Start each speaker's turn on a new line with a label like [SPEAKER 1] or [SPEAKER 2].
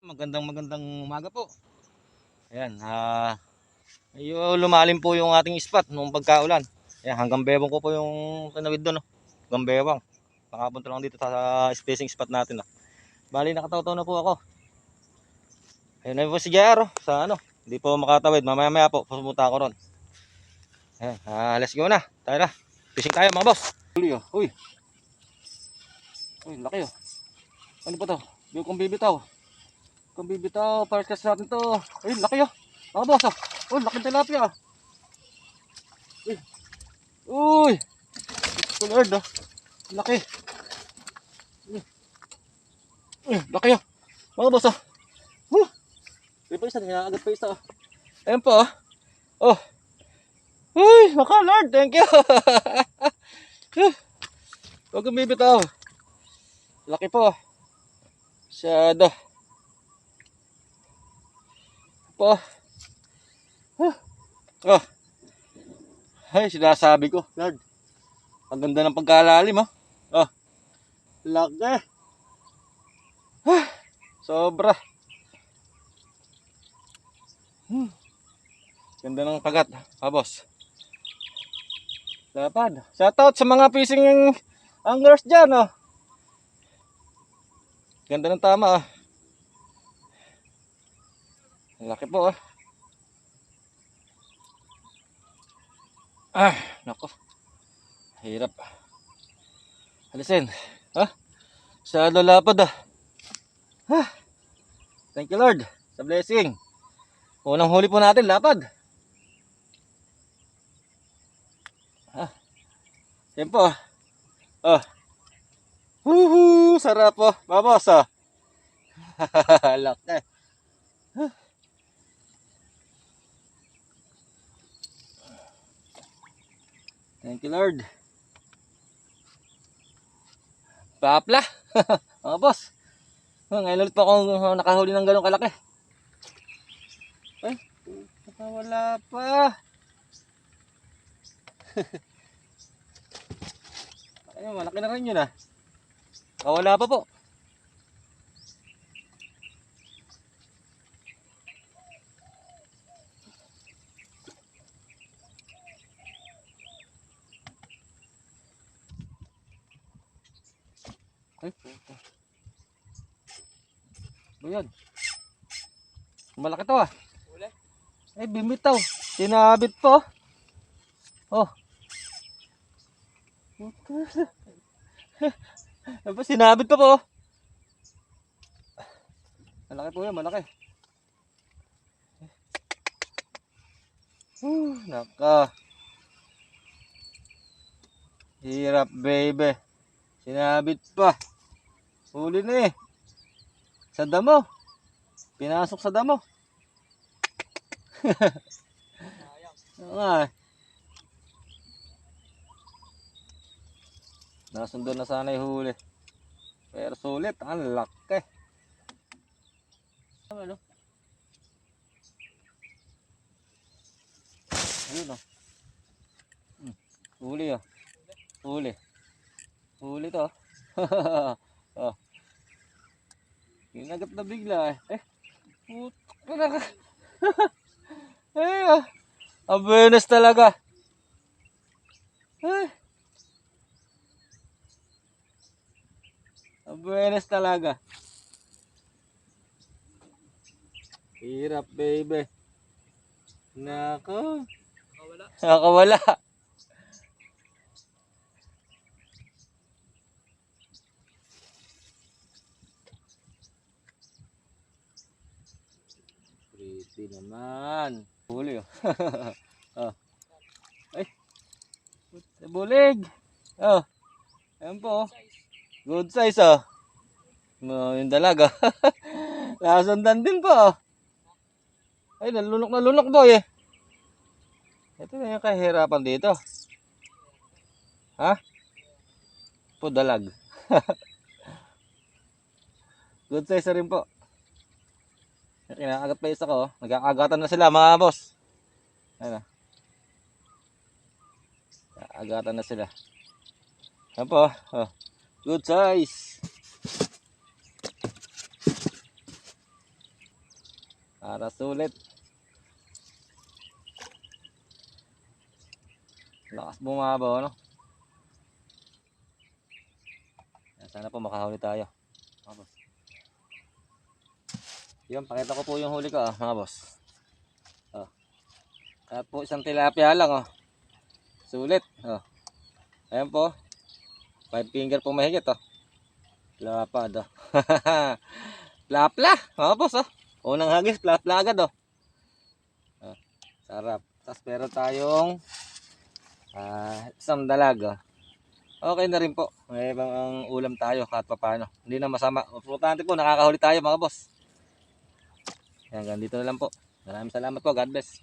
[SPEAKER 1] Magandang umaga po. Ayan, medyo lumalim po yung ating spot nung pagkaulan. Ayan, hanggang bewang ko po yung tinawid doon. No? Hanggang bewang. Nakapunta lang dito sa spacing spot natin. No? Bali, nakataw-taw na po ako. Ayun na po si JR. Sa ano, hindi po makatawid. Mamaya-maya po, pumunta ako ron. Ayan, let's go na. Tayo na. Fishing tayo mga boss. Uy, uy. Uy, laki oh. Ano po to? Yung kung bibitaw. Kung bibitaw, first cast natin to. Uy, laki oh. Mga boss oh. Uy, laking tilapia. Uy. Uy. Lord oh. Laki. Laki oh. Mga boss oh. May pa isa, agad pa isa oh. Ayan po oh. Oh. Uy, naka Lord, thank you. Huwag kang bibitaw. Laki po. Masyado. Po. Oh. Ay, sinasabi ko, Lord. Ang ganda ng pagkalalim oh. Oh. Laki. Sobra. Ganda ng kagat, boss. Lapad. Shoutout sa mga fishing anglers dyan, oh. Ganda ng tama, oh. Laki po, oh. Nako. Hirap. Alisin. Masyado lapad, ah. Thank you, Lord, sa blessing. Unang huli po natin, lapad. Yan po. Sarap po. Babos, oh. Laki. Thank you, Lord. Papla. Mga boss. Ngayon ulit pa akong nakahuli ng ganong kalaki. Ay, nakawala pa. Ayun, malaki na rin yun ah. Nakawala pa po. Ay, puta. Ayan. Malaki to ah. Ay, bimitaw. Sinabit po. Oh. Sinabit pa po. Malaki po yan, malaki. Naka. Hirap, baby. Sinabit pa. Huli na eh. Sa damo. Pinasok sa damo. Nasundo na sana yung huli. Pero sulit. Ang laki. Ano? Ayun o. Huli o. Huli. Huli to. Oh. Ginagat na bigla eh. Puto. Ay, abenes talaga. Ay. Abenes talaga. Hirap, baby. Nako. Nakawala. Pretty naman. Huli oh. Ay. Bulig. Oh. Ayan po. Good size oh. Yung dalaga. Nasundan din po. Ay, nalunok boy eh. Ito na yung kahirapan dito. Po dalag. Good size rin po. Kinakagat pa isa ko. Nag-aagatan na sila mga boss. Ayan na. Nag-aagatan na sila. Ayan po. Good size. Para sulit. Lakas bumabaw, no? Sana po makahuli tayo, mga boss. Yun, pakita ko po yung huli ko, mga boss. Kahit po isang tilapia lang, sulit. Ayan po. 5 finger po mahigit, Lapad, Plapla, mga boss, Unang hagis, plapla agad, Sarap. Tapos meron tayong isang dalag, Okay na rin po. May ibang ulam tayo kahit papaano. Hindi na masama. Importante po, nakakahuli tayo, mga boss. Hanggang dito na lang po. Maraming salamat po. God bless.